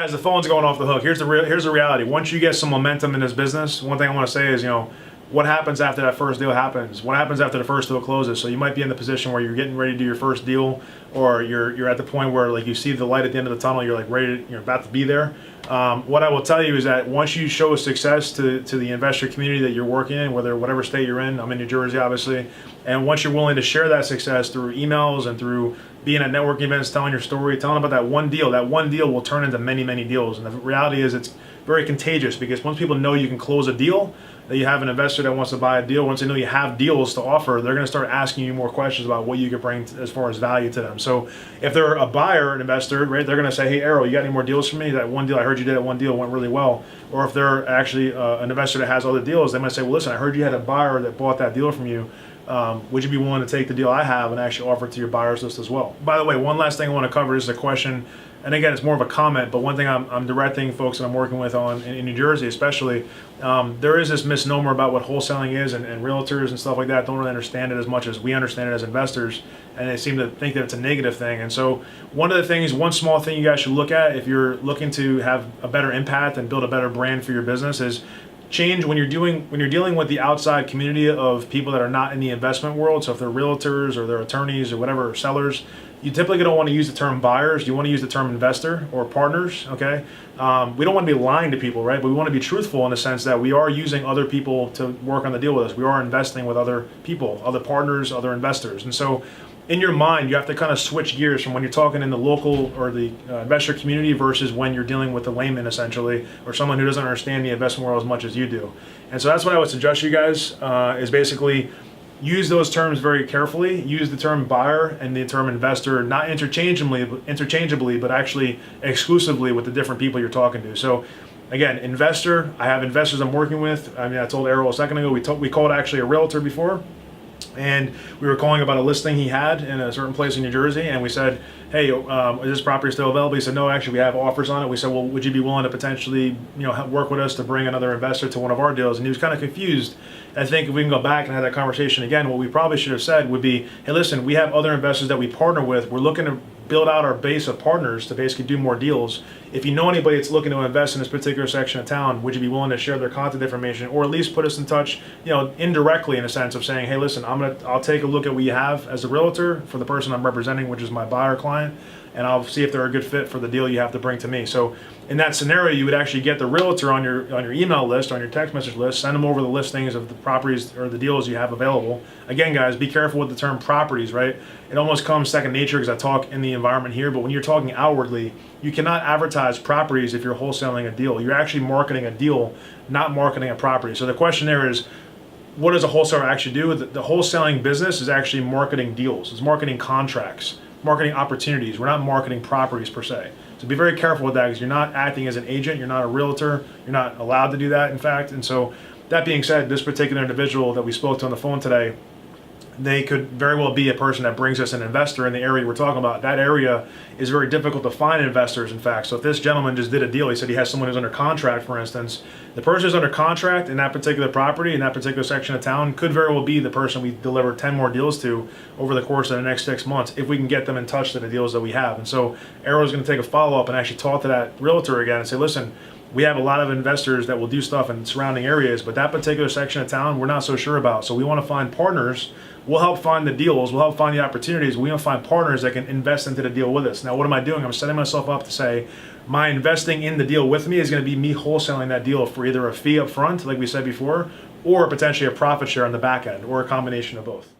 guys, the phone's going off the hook. Here's the reality. Once you get some momentum in this business, one thing I want to say is, what happens after that first deal happens? What happens after the first deal closes? So you might be in the position where you're getting ready to do your first deal, or you're at the point where like you see the light at the end of the tunnel. You're like you're about to be there. What I will tell you is that once you show success to the investor community that you're working in, whatever state you're in, I'm in New Jersey obviously, and once you're willing to share that success through emails and through being at networking events, telling your story, telling about that one deal will turn into many, many deals. And the reality is it's very contagious, because once people know you can close a deal, that you have an investor that wants to buy a deal, once they know you have deals to offer, they're going to start asking you more questions about what you could bring as far as value to them. So if they're a buyer, an investor, right, they're going to say, hey, Errol, you got any more deals for me? That one deal, I heard you did that one deal, went really well. Or if they're actually an investor that has other deals, they might say, well, listen, I heard you had a buyer that bought that deal from you. Would you be willing to take the deal I have and actually offer it to your buyers list as well? By the way, one last thing I want to cover is a question, and again, it's more of a comment, but one thing I'm directing folks that I'm working with on in New Jersey especially, there is this misnomer about what wholesaling is, and realtors and stuff like that don't really understand it as much as we understand it as investors, and they seem to think that it's a negative thing. And so one small thing you guys should look at if you're looking to have a better impact and build a better brand for your business is change when you're dealing with the outside community of people that are not in the investment world. So if they're realtors or they're attorneys or whatever, or sellers, you typically don't want to use the term buyers. You want to use the term investor or partners, okay? We don't want to be lying to people, right? But we want to be truthful in the sense that we are using other people to work on the deal with us. We are investing with other people, other partners, other investors. And so in your mind, you have to kind of switch gears from when you're talking in the local or the investor community versus when you're dealing with the layman, essentially, or someone who doesn't understand the investment world as much as you do. And so that's what I would suggest you guys, is basically use those terms very carefully. Use the term buyer and the term investor, not interchangeably, but actually exclusively with the different people you're talking to. So again, investor, I have investors I'm working with. I mean, I told Errol a second ago, we called actually a realtor before. And we were calling about a listing he had in a certain place in New Jersey, and we said, hey, is this property still available? He said, no, actually we have offers on it. We said, well, would you be willing to potentially work with us to bring another investor to one of our deals? And he was kind of confused. I think if we can go back and have that conversation again, what we probably should have said would be, hey, listen, we have other investors that we partner with. We're looking to build out our base of partners to basically do more deals. If you know anybody that's looking to invest in this particular section of town, would you be willing to share their contact information, or at least put us in touch, indirectly, in a sense of saying, hey, listen, I'll take a look at what you have as a realtor for the person I'm representing, which is my buyer client, and I'll see if they're a good fit for the deal you have to bring to me. So in that scenario, you would actually get the realtor on your email list, on your text message list, send them over the listings of the properties or the deals you have available. Again, guys, be careful with the term properties, right? It almost comes second nature because I talk in the environment here, but when you're talking outwardly, you cannot advertise properties if you're wholesaling a deal. You're actually marketing a deal, not marketing a property. So the question there is, what does a wholesaler actually do? The wholesaling business is actually marketing deals. It's marketing contracts, marketing opportunities. We're not marketing properties per se. So be very careful with that, because you're not acting as an agent. You're not a realtor. You're not allowed to do that, in fact. And so that being said, this particular individual that we spoke to on the phone today, they could very well be a person that brings us an investor in the area we're talking about. That area is very difficult to find investors, in fact. So if this gentleman just did a deal, he said he has someone who's under contract, for instance, the person who's under contract in that particular property, in that particular section of town, could very well be the person we deliver 10 more deals to over the course of the next 6 months, if we can get them in touch to the deals that we have. And so Arrow's going to take a follow-up and actually talk to that realtor again and say, listen, we have a lot of investors that will do stuff in surrounding areas, but that particular section of town, we're not so sure about. So we want to find partners. We'll help find the deals. We'll help find the opportunities. We want to find partners that can invest into the deal with us. Now, what am I doing? I'm setting myself up to say, my investing in the deal with me is going to be me wholesaling that deal for either a fee up front, like we said before, or potentially a profit share on the back end, or a combination of both.